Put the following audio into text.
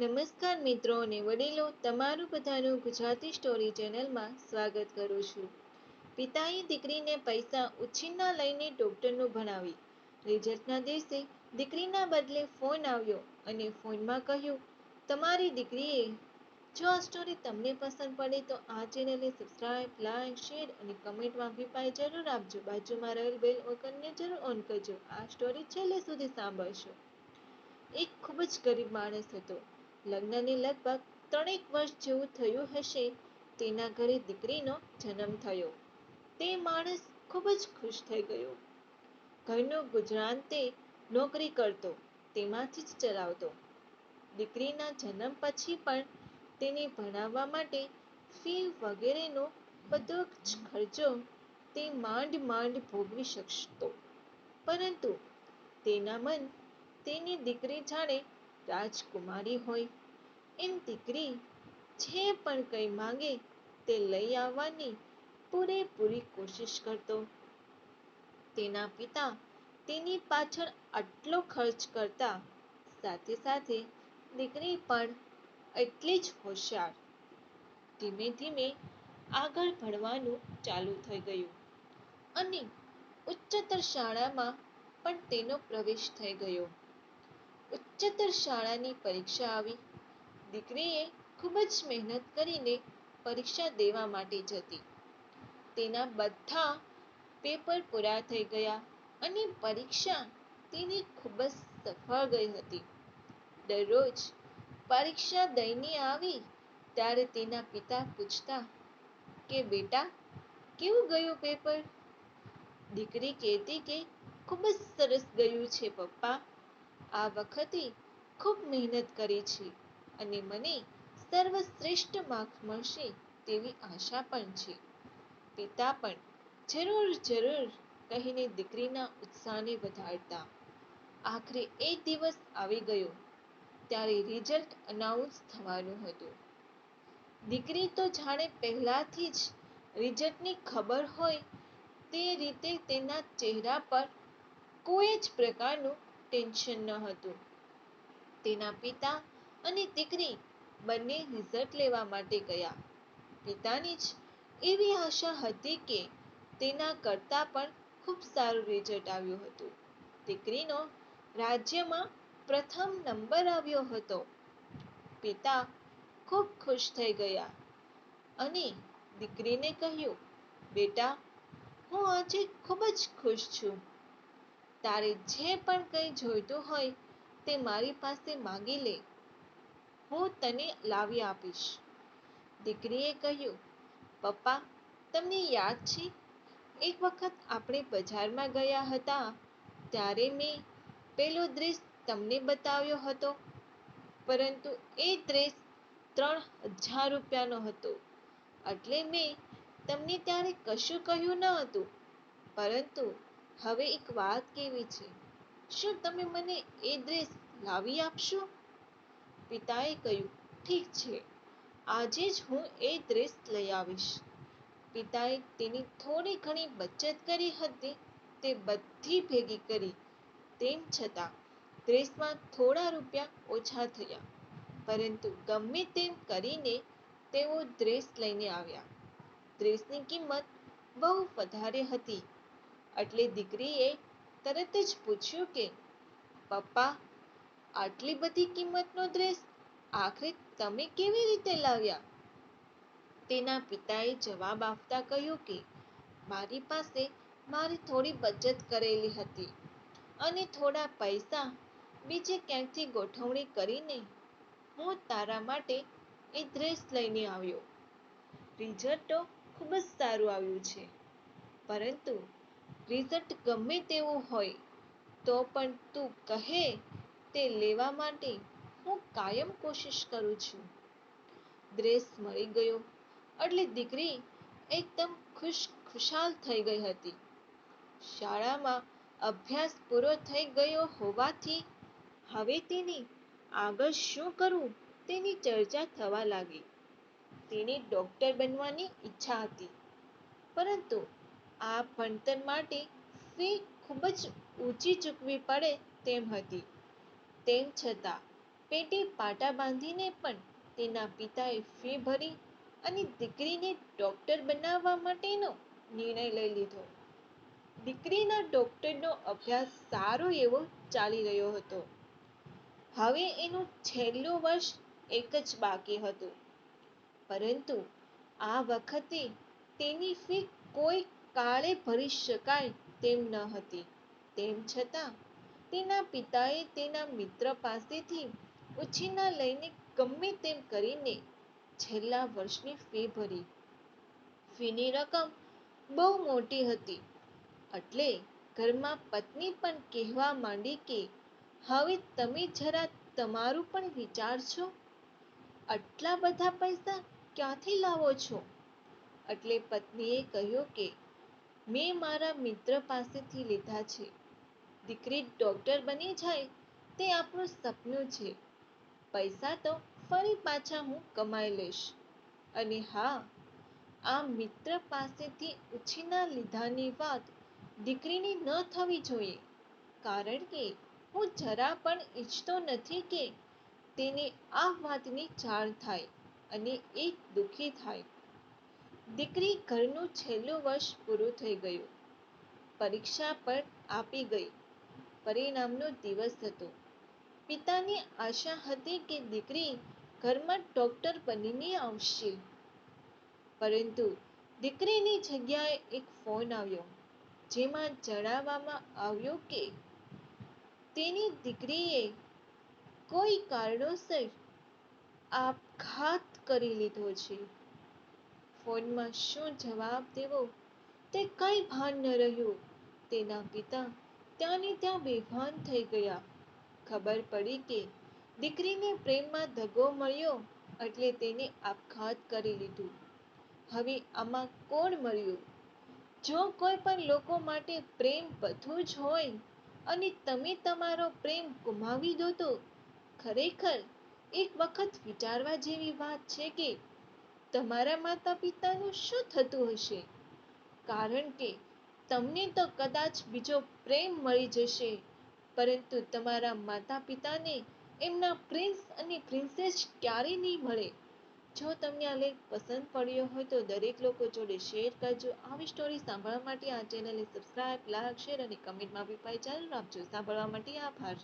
નમસ્કાર મિત્રો અને વડીલો, તમારું બધાનું ગુજરાતી સ્ટોરી ચેનલમાં સ્વાગત કરું છું. પિતાએ દીકરીને પૈસા ઉછીના લઈને ડૉક્ટરનું ભણાવી. રિઝલ્ટના દિવસે દીકરીના બદલે ફોન આવ્યો અને ફોનમાં કહ્યું, તમારી દીકરીએ. જો આ સ્ટોરી તમને પસંદ પડે તો આ ચેનલને સબસ્ક્રાઇબ, લાઇક, શેર અને કમેન્ટમાં અભિપ્રાય જરૂર આપજો. બાજુમાં રહેલ બેલ આઇકનને જરૂર ઓન કરજો. આ સ્ટોરી છેલ્લે સુધી સાંભળશો. એક ખૂબ જ ગરીબ માણસ હતો. લગ્નને લગભગ 3 વર્ષ જેવું થયું હશે. તેના ઘરે દીકરીનો જન્મ થયો. તે માણસ ખૂબ જ ખુશ થઈ ગયો. ઘરનું ગુજરાન તે નોકરી કરતો, તેમાંથી જ ચલાવતો. દીકરીના જન્મ પછી પણ તેને ભણાવવા માટે ફી વગેરેનો બધો જ ખર્ચો તે માંડ માંડ ભોગવી શકતો. પરંતુ તેના મન તેની દીકરી જાણે રાજકુમારી હોય એમ. દીકરી જે પણ કંઈ માંગે તે લઈ આવવાની પૂરેપૂરી કોશિશ કરતો. તેના પિતા તેની પાછળ આટલો ખર્ચ કરતા, સાથે સાથે દીકરી પણ એટલી જ હોશિયાર. ધીમે ધીમે આગળ ભણવાનું ચાલુ થઈ ગયું અને ઉચ્ચતર શાળામાં પણ તેનો પ્રવેશ થઈ ગયો. ઉચ્ચતર શાળાની પરીક્ષા આવી. દીકરીએ ખૂબ જ મહેનત કરીને પરીક્ષા દેવા માટે જતી. તેના બધા પેપર પૂરા થઈ ગયા અને પરીક્ષા તેની ખૂબ જ સફળ ગઈ હતી. દરરોજ પરીક્ષા દઈને આવી ત્યારે તેના પિતા પૂછતા કે બેટા, કેવું ગયું પેપર? દીકરી કહેતી કે ખૂબ જ સરસ ગયું છે પપ્પા. આ વખતે ખૂબ મહેનત કરી છે અને મને સર્વશ્રેષ્ઠ માર્ક મળશે તેવી આશા પણ છે. પિતા પણ જરૂર જરૂર કહીને દીકરીના ઉત્સાહને વધારતા. આખરે એક દિવસ આવી ગયો ત્યારે રિઝલ્ટ અનાઉન્સ થવાનું હતું. દીકરી તો જાણે પહેલાથી જ રિઝલ્ટની ખબર હોય તે રીતે તેના ચહેરા પર કોઈ જ પ્રકારનું ટેન્શન ન હતું. તેના પિતા અને દીકરી બંને રિઝલ્ટ લેવા માટે ગયા. પિતાની જ એવી આશા હતી કે તેના કરતાં પણ ખૂબ સારું રિઝલ્ટ આવ્યું હતું. દીકરીનો રાજ્યમાં પ્રથમ નંબર આવ્યો હતો. પિતા ખૂબ ખુશ થઈ ગયા અને દીકરીને કહ્યું, બેટા, હું આજે ખૂબ જ ખુશ છું. તારે જે પણ કંઈ જોઈતું હોય તે મારી પાસે માંગી લે, હું તને લાવી આપીશ. દીકરીએ કહ્યું, પપ્પા, તમને યાદ છે એક વખત આપણે બજારમાં ગયા હતા ત્યારે મેં પેલો ડ્રેસ તમને બતાવ્યો હતો, પરંતુ એ ડ્રેસ 3000 રૂપિયાનો હતો. એટલે મેં તમને ત્યારે કશું કહ્યું ન હતું. પરંતુ હવે એક વાત કહેવી છે. શું તમે મને એ ડ્રેસ લાવી આપશો? પિતાએ કહ્યું, ઠીક છે, આજે જ હું એ ડ્રેસ લઈ આવીશ. પિતાએ તેની થોડી ઘણી બચત કરી હતી તે બધી ભેગી કરી. તેમ છતાં ડ્રેસમાં થોડા રૂપિયા ઓછા થયા. પરંતુ ગમે તેમ કરીને તેઓ ડ્રેસ લઈને આવ્યા. ડ્રેસની કિંમત બહુ વધારે હતી એટલે દીકરીએ તરત જ પૂછ્યું કે પપ્પા, આટલી બધી કિંમતનો ડ્રેસ આખરે તમે કેવી રીતે લાવ્યા? તેના પિતાએ જવાબ આપતા કહ્યું કે મારી પાસે મારી થોડી બચત કરેલી હતી અને થોડા પૈસા બીજે ક્યાંકથી ગોઠવણી કરીને હું તારા માટે એ ડ્રેસ લઈને આવ્યો. રિઝલ્ટ તો ખૂબ જ સારું આવ્યું છે, પરંતુ રિઝલ્ટ ગમે તેવું હોય તો પણ તું કહે તે લેવા માટે હું કાયમ કોશિશ કરું છું. ડ્રેસ મળી ગયો એટલે દીકરી એકદમ ખુશાલ થઈ ગઈ હતી. શાળામાં અભ્યાસ પૂરો થઈ ગયો હોવાથી હવે તેને આગળ શું કરવું તેની ચર્ચા થવા લાગી. તેને ડૉક્ટર બનવાની ઈચ્છા હતી, પરંતુ આ ભણતર માટે ફી ખૂબ જ ઊંચી ચૂકવવી પડે તેમ હતી. તેમ છતાં પેટે પાટા બાંધીને પણ તેના પિતાએ ફી ભરી અને દીકરીને ડોક્ટર બનાવવા માટેનો નિર્ણય લઈ લીધો. દીકરીના ડોક્ટરનો અભ્યાસ સારો એવો ચાલી રહ્યો હતો. હવે એનું છેલ્લું વર્ષ એક જ બાકી હતું. પરંતુ આ વખતે તેની ફી કોઈ કાળે ભરી શકાય તેમ ન હતી. તેમ છતાં તેના પિતાએ તેના મિત્ર પાસેથી ઉછીના લઈને ગમે તેમ કરીને છેલ્લા વર્ષની ફી ભરી. ફીની રકમ બહુ મોટી હતી એટલે ઘરમાં પત્ની પણ કહેવા માંડી કે હવે તમે જરા તમારું પણ વિચારજો. આટલા બધા પૈસા ક્યાંથી લાવો છો? એટલે પત્નીએ કહ્યું કે મેં મારા મિત્ર પાસેથી લીધા છે. દીકરી ડોક્ટર બની જાય તે આપણું સપનું છે. પૈસા તો ફરી પાછા હું કમાઈ લઈશ. અને હા, આ મિત્ર પાસેથી ઉછીના લીધાની વાત દીકરીની ન થવી જોઈએ, કારણ કે હું જરા પણ ઈચ્છતો નથી કે તેને આ વાતની જાણ થાય અને એ દુઃખી થાય. દીકરી ઘરનું છેલ્લું વર્ષ પૂરું થઈ ગયું. પરીક્ષા પણ આપી ગઈ. પરિણામનો દિવસ હતો. પિતાની આશા હતી કે દીકરી ઘરમાં ડોક્ટર બનીને આવશે. પરંતુ દીકરીની જગ્યાએ એક ફોન આવ્યો, જેમાં જણાવવામાં આવ્યું કે તેની દીકરીએ કોઈ કારણોસર આપઘાત કરી લીધો છે. ફોનમાં શું જવાબ દેવો તે કંઈ ભાન ન રહ્યું. તેના પિતા ત્યાંને ત્યાં બેભાન થઈ ગયા. ખબર પડી કે દીકરીને પ્રેમમાં દગો મળ્યો એટલે તેને આપઘાત કરી લીધું. હવે આમાં કોણ મર્યું? જો કોઈ પણ લોકો માટે પ્રેમ બધું જ હોય અને તમે તમારો પ્રેમ ગુમાવી દો તો ખરેખર એક વખત વિચારવા જેવી વાત છે કે તમારા માતા પિતાનું શું થતું હશે? કારણ કે તમને તો કદાચ બીજો પ્રેમ મળી જશે, પરંતુ તમારા માતા પિતાને એમના પ્રિન્સ અને પ્રિન્સેસ ક્યારેય નહીં મળે. જો તમને આ લેખ પસંદ પડ્યો હોય તો દરેક લોકો જોડે શેર કરજો. આવી સ્ટોરી સાંભળવા માટે આ ચેનલને સબસ્ક્રાઇબ, લાઈક, શેર અને કમેન્ટમાં અભિપ્રાય જરૂર આપજો. સાંભળવા માટે આભાર.